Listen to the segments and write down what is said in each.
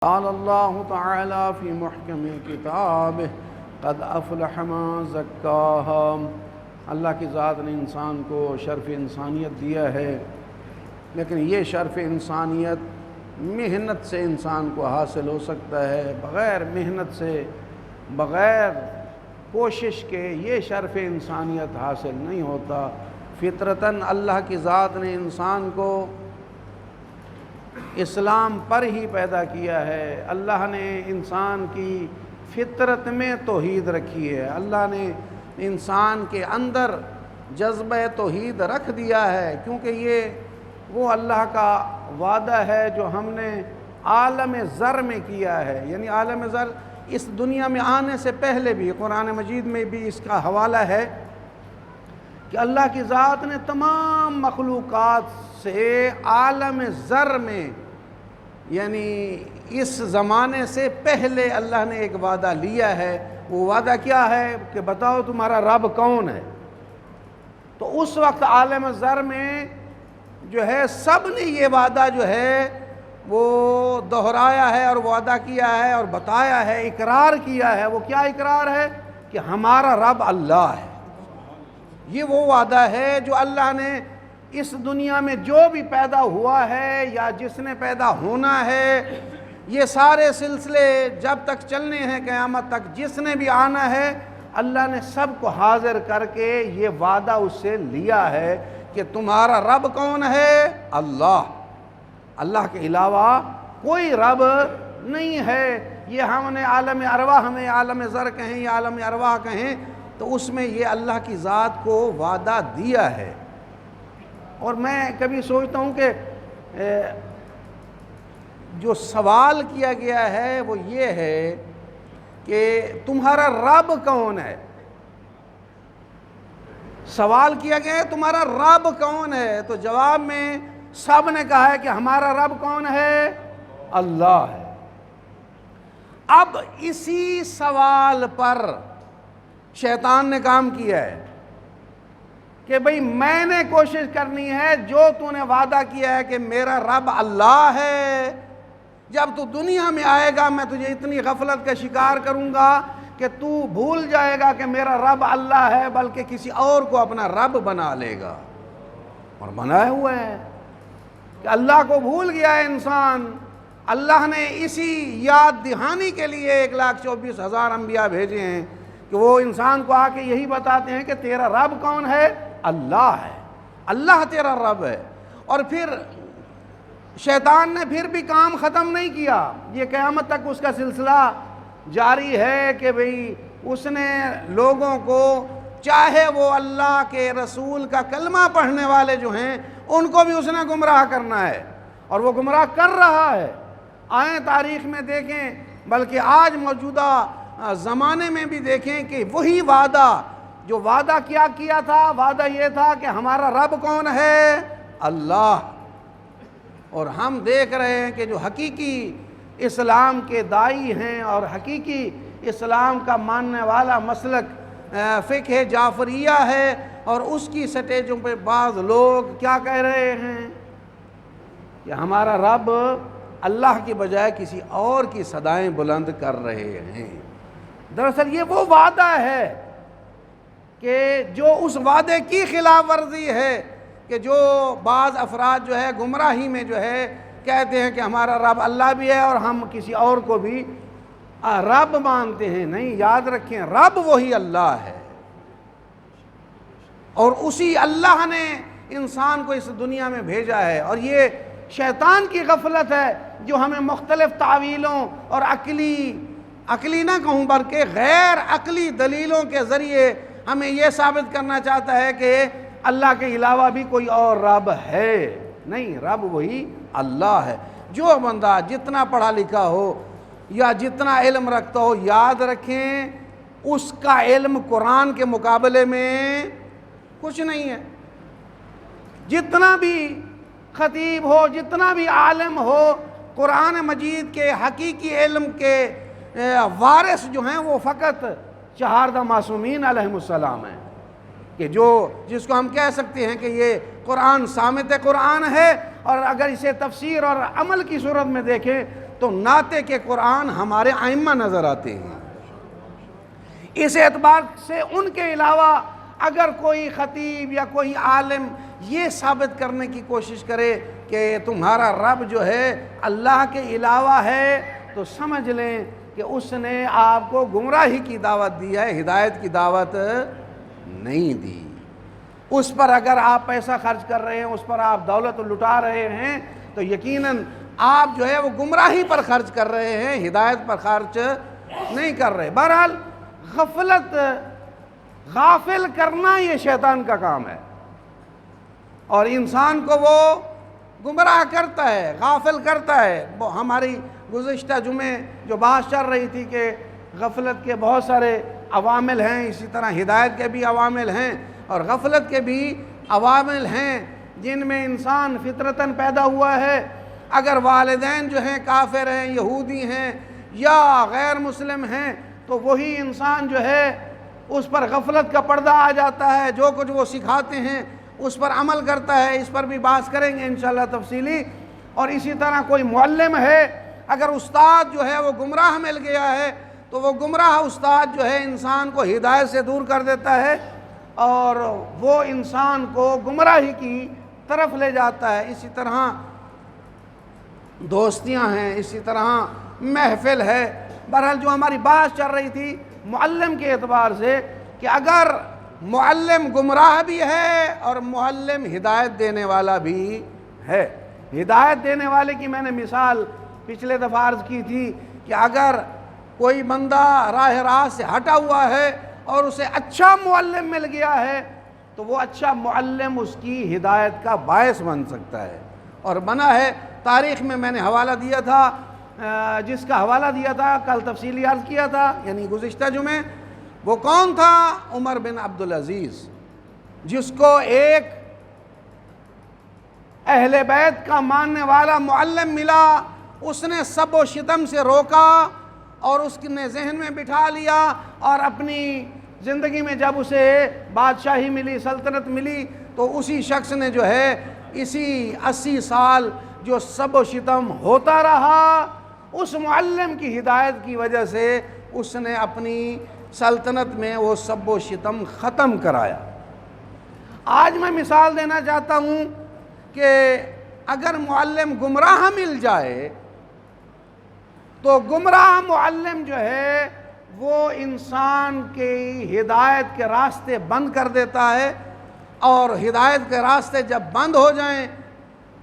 قال الله تعالى في محكم کتابه قد افلح من زکاها۔ اللہ کی ذات نے انسان کو شرف انسانیت دیا ہے، لیکن یہ شرف انسانیت محنت سے انسان کو حاصل ہو سکتا ہے، بغیر محنت سے، بغیر کوشش کے یہ شرف انسانیت حاصل نہیں ہوتا۔ فطرتاً اللہ کی ذات نے انسان کو اسلام پر ہی پیدا کیا ہے۔ اللہ نے انسان کی فطرت میں توحید رکھی ہے، اللہ نے انسان کے اندر جذبہ توحید رکھ دیا ہے، کیونکہ یہ وہ اللہ کا وعدہ ہے جو ہم نے عالم ذر میں کیا ہے۔ یعنی عالم ذر اس دنیا میں آنے سے پہلے بھی قرآن مجید میں بھی اس کا حوالہ ہے کہ اللہ کی ذات نے تمام مخلوقات سے عالم ذر میں، یعنی اس زمانے سے پہلے اللہ نے ایک وعدہ لیا ہے۔ وہ وعدہ کیا ہے کہ بتاؤ تمہارا رب کون ہے؟ تو اس وقت عالم ذر میں جو ہے سب نے یہ وعدہ جو ہے وہ دہرایا ہے اور وعدہ کیا ہے اور بتایا ہے، اقرار کیا ہے۔ وہ کیا اقرار ہے؟ کہ ہمارا رب اللہ ہے۔ یہ وہ وعدہ ہے جو اللہ نے اس دنیا میں جو بھی پیدا ہوا ہے یا جس نے پیدا ہونا ہے، یہ سارے سلسلے جب تک چلنے ہیں قیامت تک، جس نے بھی آنا ہے، اللہ نے سب کو حاضر کر کے یہ وعدہ اس سے لیا ہے کہ تمہارا رب کون ہے؟ اللہ۔ اللہ کے علاوہ کوئی رب نہیں ہے۔ یہ ہم نے عالم ارواح میں عالم ذر کہیں یا عالم ارواح کہیں تو اس میں یہ اللہ کی ذات کو وعدہ دیا ہے۔ اور میں کبھی سوچتا ہوں کہ جو سوال کیا گیا ہے وہ یہ ہے کہ تمہارا رب کون ہے؟ سوال کیا گیا ہے تمہارا رب کون ہے، تو جواب میں سب نے کہا ہے کہ ہمارا رب کون ہے؟ اللہ ہے۔ اب اسی سوال پر شیطان نے کام کیا ہے کہ بھئی میں نے کوشش کرنی ہے، جو تو نے وعدہ کیا ہے کہ میرا رب اللہ ہے، جب تو دنیا میں آئے گا میں تجھے اتنی غفلت کا شکار کروں گا کہ تو بھول جائے گا کہ میرا رب اللہ ہے، بلکہ کسی اور کو اپنا رب بنا لے گا۔ اور بنائے ہوئے ہے کہ اللہ کو بھول گیا ہے انسان۔ اللہ نے اسی یاد دہانی کے لیے 1,24,000 انبیاء بھیجے ہیں کہ وہ انسان کو آ کے یہی بتاتے ہیں کہ تیرا رب کون ہے؟ اللہ ہے، اللہ تیرا رب ہے۔ اور پھر شیطان نے پھر بھی کام ختم نہیں کیا، یہ قیامت تک اس کا سلسلہ جاری ہے کہ بھئی اس نے لوگوں کو، چاہے وہ اللہ کے رسول کا کلمہ پڑھنے والے جو ہیں ان کو بھی اس نے گمراہ کرنا ہے، اور وہ گمراہ کر رہا ہے۔ آئیں تاریخ میں دیکھیں، بلکہ آج موجودہ زمانے میں بھی دیکھیں کہ وہی وعدہ جو وعدہ کیا تھا، وعدہ یہ تھا کہ ہمارا رب کون ہے؟ اللہ۔ اور ہم دیکھ رہے ہیں کہ جو حقیقی اسلام کے داعی ہیں اور حقیقی اسلام کا ماننے والا مسلک فقہ جعفریہ ہے، اور اس کی سٹیجوں پہ بعض لوگ کیا کہہ رہے ہیں کہ ہمارا رب اللہ کی بجائے کسی اور کی صدائیں بلند کر رہے ہیں۔ دراصل یہ وہ وعدہ ہے کہ جو اس وعدے کی خلاف ورزی ہے کہ جو بعض افراد جو ہے گمراہی میں جو ہے کہتے ہیں کہ ہمارا رب اللہ بھی ہے اور ہم کسی اور کو بھی رب مانتے ہیں۔ نہیں، یاد رکھیں رب وہی اللہ ہے، اور اسی اللہ نے انسان کو اس دنیا میں بھیجا ہے۔ اور یہ شیطان کی غفلت ہے جو ہمیں مختلف تعویلوں اور عقلی نہ کہوں بلکہ غیر عقلی دلیلوں کے ذریعے ہمیں یہ ثابت کرنا چاہتا ہے کہ اللہ کے علاوہ بھی کوئی اور رب ہے۔ نہیں، رب وہی اللہ ہے۔ جو بندہ جتنا پڑھا لکھا ہو یا جتنا علم رکھتا ہو، یاد رکھیں اس کا علم قرآن کے مقابلے میں کچھ نہیں ہے۔ جتنا بھی خطیب ہو، جتنا بھی عالم ہو، قرآن مجید کے حقیقی علم کے وارث جو ہیں وہ فقط چہاردہ معصومین علیہم السلام ہیں، کہ جس کو ہم کہہ سکتے ہیں کہ یہ قرآن صامت قرآن ہے، اور اگر اسے تفسیر اور عمل کی صورت میں دیکھیں تو ناطق کے قرآن ہمارے ائمہ نظر آتے ہیں۔ اس اعتبار سے ان کے علاوہ اگر کوئی خطیب یا کوئی عالم یہ ثابت کرنے کی کوشش کرے کہ تمہارا رب جو ہے اللہ کے علاوہ ہے، تو سمجھ لیں کہ اس نے آپ کو گمراہی کی دعوت دی ہے، ہدایت کی دعوت نہیں دی۔ اس پر اگر آپ پیسہ خرچ کر رہے ہیں، اس پر آپ دولت لٹا رہے ہیں، تو یقیناً آپ جو ہے وہ گمراہی پر خرچ کر رہے ہیں، ہدایت پر خرچ نہیں کر رہے۔ بہرحال غافل کرنا یہ شیطان کا کام ہے، اور انسان کو وہ گمراہ کرتا ہے، غافل کرتا ہے۔ ہماری گزشتہ جمعے جو بات چل رہی تھی کہ غفلت کے بہت سارے عوامل ہیں، اسی طرح ہدایت کے بھی عوامل ہیں اور غفلت کے بھی عوامل ہیں جن میں انسان فطرتاً پیدا ہوا ہے۔ اگر والدین جو ہیں کافر ہیں، یہودی ہیں یا غیر مسلم ہیں، تو وہی انسان جو ہے اس پر غفلت کا پردہ آ جاتا ہے، جو کچھ وہ سکھاتے ہیں اس پر عمل کرتا ہے۔ اس پر بھی بات کریں گے انشاءاللہ تفصیلی۔ اور اسی طرح کوئی معلم ہے، اگر استاد جو ہے وہ گمراہ مل گیا ہے، تو وہ گمراہ استاد جو ہے انسان کو ہدایت سے دور کر دیتا ہے اور وہ انسان کو گمراہی کی طرف لے جاتا ہے۔ اسی طرح دوستیاں ہیں، اسی طرح محفل ہے۔ بہرحال جو ہماری بات چل رہی تھی معلم کے اعتبار سے، کہ اگر معلم گمراہ بھی ہے اور معلم ہدایت دینے والا بھی ہے۔ ہدایت دینے والے کی میں نے مثال پچھلے دفعہ عرض کی تھی کہ اگر کوئی بندہ راہ راست سے ہٹا ہوا ہے اور اسے اچھا معلم مل گیا ہے، تو وہ اچھا معلم اس کی ہدایت کا باعث بن سکتا ہے، اور بنا ہے۔ تاریخ میں میں نے حوالہ دیا تھا، جس کا حوالہ دیا تھا کل تفصیلی عرض کیا تھا، یعنی گزشتہ جمعے۔ وہ کون تھا؟ عمر بن عبدالعزیز، جس کو ایک اہل بیت کا ماننے والا معلم ملا۔ اس نے سب و شتم سے روکا اور اس نے ذہن میں بٹھا لیا، اور اپنی زندگی میں جب اسے بادشاہی ملی، سلطنت ملی، تو اسی شخص نے جو ہے اسی 80 سال جو سب و شتم ہوتا رہا، اس معلم کی ہدایت کی وجہ سے اس نے اپنی سلطنت میں وہ سب و شتم ختم کرایا۔ آج میں مثال دینا چاہتا ہوں کہ اگر معلم گمراہ مل جائے تو گمراہ معلم جو ہے وہ انسان کی ہدایت کے راستے بند کر دیتا ہے، اور ہدایت کے راستے جب بند ہو جائیں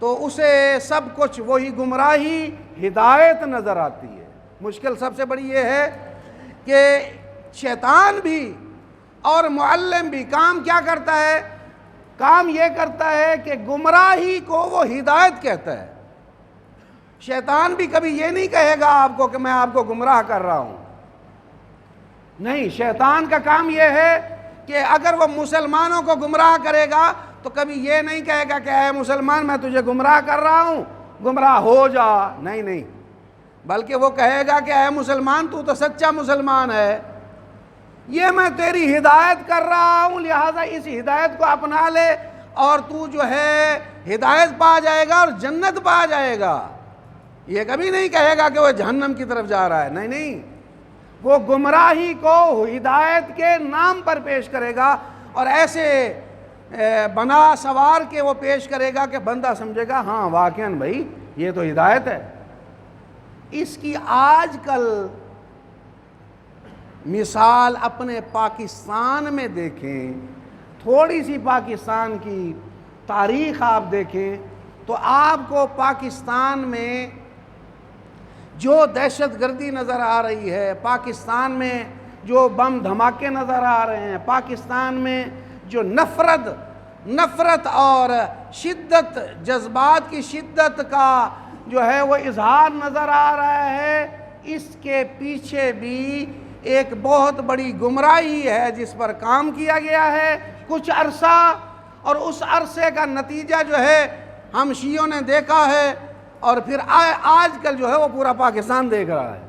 تو اسے سب کچھ وہی گمراہی ہدایت نظر آتی ہے۔ مشکل سب سے بڑی یہ ہے کہ شیطان بھی اور معلم بھی کام کیا کرتا ہے؟ کام یہ کرتا ہے کہ گمراہی کو وہ ہدایت کہتا ہے۔ شیطان بھی کبھی یہ نہیں کہے گا آپ کو کہ میں آپ کو گمراہ کر رہا ہوں، نہیں۔ شیطان کا کام یہ ہے کہ اگر وہ مسلمانوں کو گمراہ کرے گا تو کبھی یہ نہیں کہے گا کہ اے مسلمان میں تجھے گمراہ کر رہا ہوں، گمراہ ہو جا، نہیں، بلکہ وہ کہے گا کہ اے مسلمان تو سچا مسلمان ہے، یہ میں تیری ہدایت کر رہا ہوں، لہٰذا اس ہدایت کو اپنا لے اور تو جو ہے ہدایت پا جائے گا اور جنت پا جائے گا۔ یہ کبھی نہیں کہے گا کہ وہ جہنم کی طرف جا رہا ہے، نہیں۔ وہ گمراہی کو ہدایت کے نام پر پیش کرے گا، اور ایسے بنا سوار کے وہ پیش کرے گا کہ بندہ سمجھے گا ہاں واقعاً بھائی یہ تو ہدایت ہے۔ اس کی آج کل مثال اپنے پاکستان میں دیکھیں، تھوڑی سی پاکستان کی تاریخ آپ دیکھیں تو آپ کو پاکستان میں جو دہشت گردی نظر آ رہی ہے، پاکستان میں جو بم دھماکے نظر آ رہے ہیں، پاکستان میں جو نفرت اور شدت، جذبات کی شدت کا جو ہے وہ اظہار نظر آ رہا ہے، اس کے پیچھے بھی ایک بہت بڑی گمراہی ہے جس پر کام کیا گیا ہے کچھ عرصہ، اور اس عرصے کا نتیجہ جو ہے ہم شیعوں نے دیکھا ہے، اور پھر آج کل جو ہے وہ پورا پاکستان دیکھ رہا ہے۔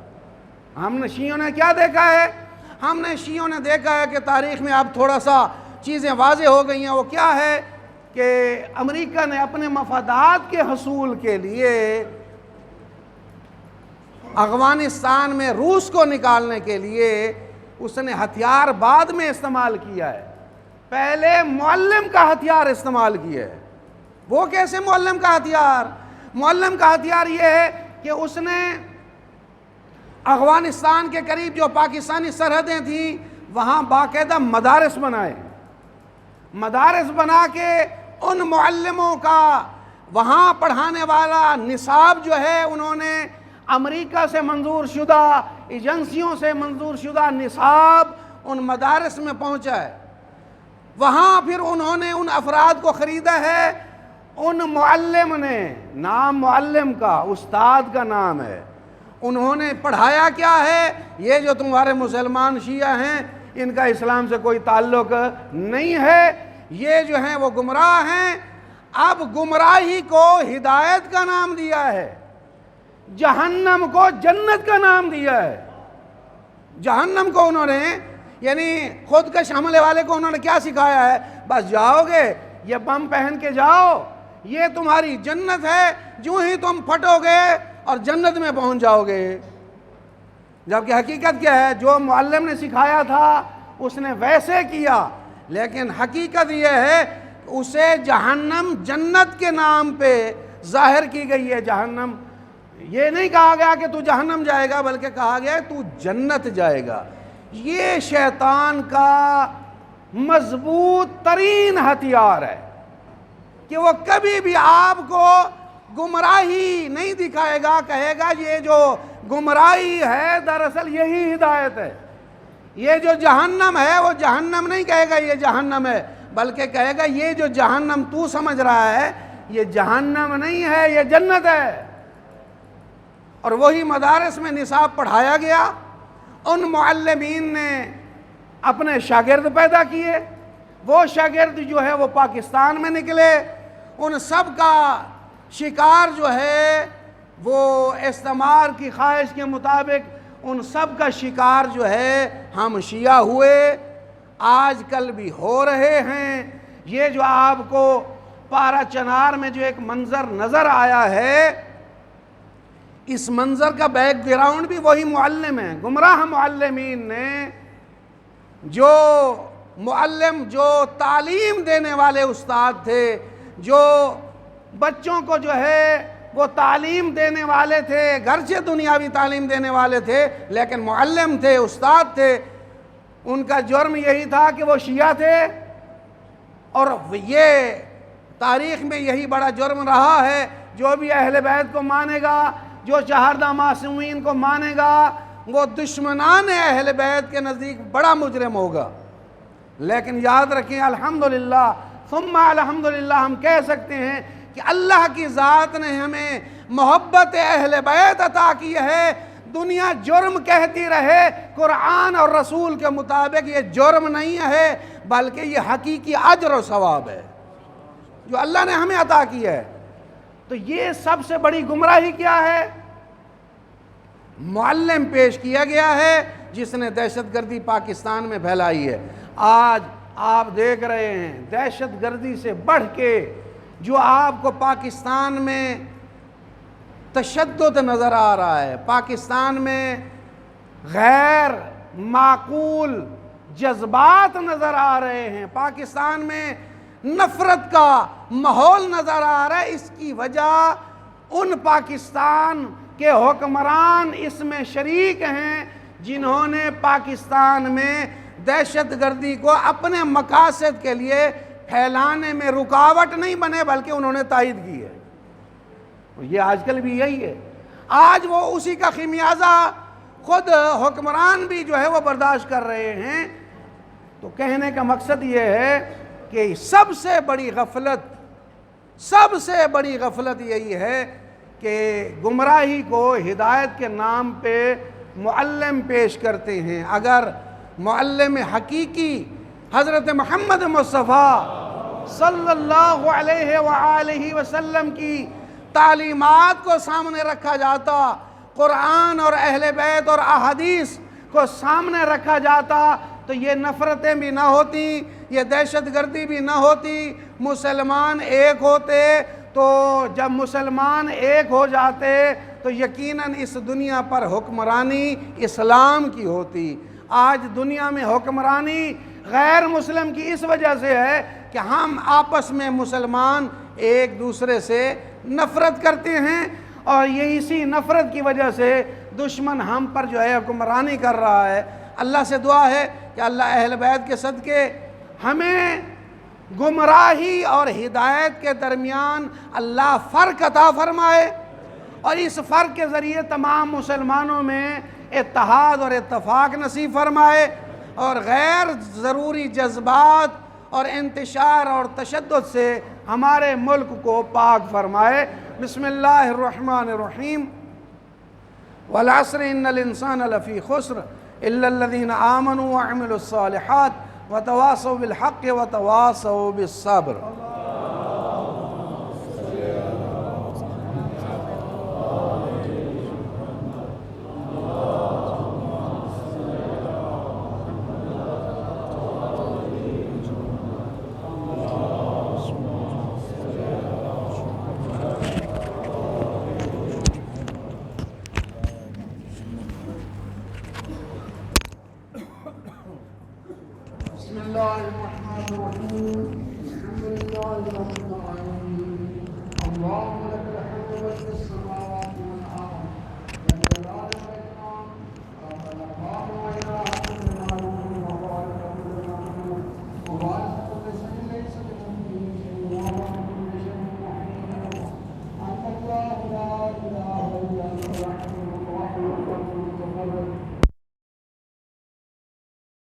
ہم نے شیعوں نے کیا دیکھا ہے؟ ہم نے شیعوں نے دیکھا ہے کہ تاریخ میں اب تھوڑا سا چیزیں واضح ہو گئی ہیں۔ وہ کیا ہے کہ امریکہ نے اپنے مفادات کے حصول کے لیے افغانستان میں روس کو نکالنے کے لیے اس نے ہتھیار بعد میں استعمال کیا ہے، پہلے معلم کا ہتھیار استعمال کیا ہے۔ وہ کیسے معلم کا ہتھیار؟ معلم کا ہتھیار یہ ہے کہ اس نے افغانستان کے قریب جو پاکستانی سرحدیں تھیں وہاں باقاعدہ مدارس بنائے، مدارس بنا کے ان معلموں کا وہاں پڑھانے والا نصاب جو ہے انہوں نے امریکہ سے منظور شدہ ایجنسیوں سے منظور شدہ نصاب ان مدارس میں پہنچا ہے۔ وہاں پھر انہوں نے ان افراد کو خریدا ہے، ان معلم نے، نام معلم کا استاد کا نام ہے، انہوں نے پڑھایا کیا ہے؟ یہ جو تمہارے مسلمان شیعہ ہیں ان کا اسلام سے کوئی تعلق نہیں ہے، یہ جو ہیں وہ گمراہ ہیں۔ اب گمراہی کو ہدایت کا نام دیا ہے، جہنم کو جنت کا نام دیا ہے۔ جہنم کو انہوں نے، یعنی خودکش حملے والے کو انہوں نے کیا سکھایا ہے؟ بس جاؤ گے، یہ بم پہن کے جاؤ، یہ تمہاری جنت ہے، جو ہی تم پھٹو گے اور جنت میں پہنچ جاؤ گے۔ جبکہ حقیقت کیا ہے؟ جو معلم نے سکھایا تھا اس نے ویسے کیا، لیکن حقیقت یہ ہے اسے جہنم جنت کے نام پہ ظاہر کی گئی ہے۔ جہنم یہ نہیں کہا گیا کہ تو جہنم جائے گا، بلکہ کہا گیا تو جنت جائے گا۔ یہ شیطان کا مضبوط ترین ہتھیار ہے کہ وہ کبھی بھی آپ کو گمراہی نہیں دکھائے گا، کہے گا یہ جو گمراہی ہے دراصل یہی ہدایت ہے، یہ جو جہنم ہے وہ جہنم نہیں کہے گا یہ جہنم ہے، بلکہ کہے گا یہ جو جہنم تو سمجھ رہا ہے یہ جہنم نہیں ہے، یہ جنت ہے۔ اور وہی مدارس میں نصاب پڑھایا گیا، ان معلمین نے اپنے شاگرد پیدا کیے، وہ شاگرد جو ہے وہ پاکستان میں نکلے، ان سب کا شکار جو ہے وہ استعمار کی خواہش کے مطابق ان سب کا شکار جو ہے ہم شیعہ ہوئے، آج کل بھی ہو رہے ہیں۔ یہ جو آپ کو پارا چنار میں جو ایک منظر نظر آیا ہے، اس منظر کا بیک گراؤنڈ بھی وہی معلم ہے۔ گمراہ معلمین نے، جو معلم جو تعلیم دینے والے استاد تھے، جو بچوں کو جو ہے وہ تعلیم دینے والے تھے، گرچہ دنیاوی تعلیم دینے والے تھے لیکن معلم تھے، استاد تھے، ان کا جرم یہی تھا کہ وہ شیعہ تھے، اور یہ تاریخ میں یہی بڑا جرم رہا ہے۔ جو بھی اہل بیت کو مانے گا، جو چہاردہ معصومین کو مانے گا، وہ دشمنان اہل بیت کے نزدیک بڑا مجرم ہوگا۔ لیکن یاد رکھیں، الحمدللہ ثم الحمدللہ ہم کہہ سکتے ہیں کہ اللہ کی ذات نے ہمیں محبت اہل بیت عطا کی ہے۔ دنیا جرم کہتی رہے، قرآن اور رسول کے مطابق یہ جرم نہیں ہے، بلکہ یہ حقیقی اجر و ثواب ہے جو اللہ نے ہمیں عطا کی ہے۔ تو یہ سب سے بڑی گمراہی کیا ہے؟ معلم پیش کیا گیا ہے جس نے دہشت گردی پاکستان میں پھیلائی ہے۔ آج آپ دیکھ رہے ہیں دہشت گردی سے بڑھ کے جو آپ کو پاکستان میں تشدد نظر آ رہا ہے، پاکستان میں غیر معقول جذبات نظر آ رہے ہیں، پاکستان میں نفرت کا ماحول نظر آ رہا ہے، اس کی وجہ ان پاکستان کے حکمران اس میں شریک ہیں جنہوں نے پاکستان میں دہشت گردی کو اپنے مقاصد کے لیے پھیلانے میں رکاوٹ نہیں بنے بلکہ انہوں نے تائید کی ہے۔ یہ آج کل بھی یہی ہے، آج وہ اسی کا خمیازہ خود حکمران بھی جو ہے وہ برداشت کر رہے ہیں۔ تو کہنے کا مقصد یہ ہے کہ سب سے بڑی غفلت یہی ہے کہ گمراہی کو ہدایت کے نام پہ معلم پیش کرتے ہیں۔ اگر معلم حقیقی حضرت محمد مصطفیٰ صلی اللہ علیہ وآلہ وسلم کی تعلیمات کو سامنے رکھا جاتا، قرآن اور اہل بیت اور احادیث کو سامنے رکھا جاتا، تو یہ نفرتیں بھی نہ ہوتی، یہ دہشت گردی بھی نہ ہوتی، مسلمان ایک ہوتے۔ تو جب مسلمان ایک ہو جاتے تو یقیناً اس دنیا پر حکمرانی اسلام کی ہوتی۔ آج دنیا میں حکمرانی غیر مسلم کی اس وجہ سے ہے کہ ہم آپس میں مسلمان ایک دوسرے سے نفرت کرتے ہیں، اور یہ اسی نفرت کی وجہ سے دشمن ہم پر جو ہے حکمرانی کر رہا ہے۔ اللہ سے دعا ہے کہ اللہ اہل بیت کے صدقے ہمیں گمراہی اور ہدایت کے درمیان اللہ فرق عطا فرمائے، اور اس فرق کے ذریعے تمام مسلمانوں میں اتحاد اور اتفاق نصیب فرمائے، اور غیر ضروری جذبات اور انتشار اور تشدد سے ہمارے ملک کو پاک فرمائے۔ بسم اللہ الرحمن الرحیم۔ والعصر ان الانسان لفی خسر الا الذین آمنوا وعملوا الصالحات وتواصوا بالحق وتواصوا بالصبر۔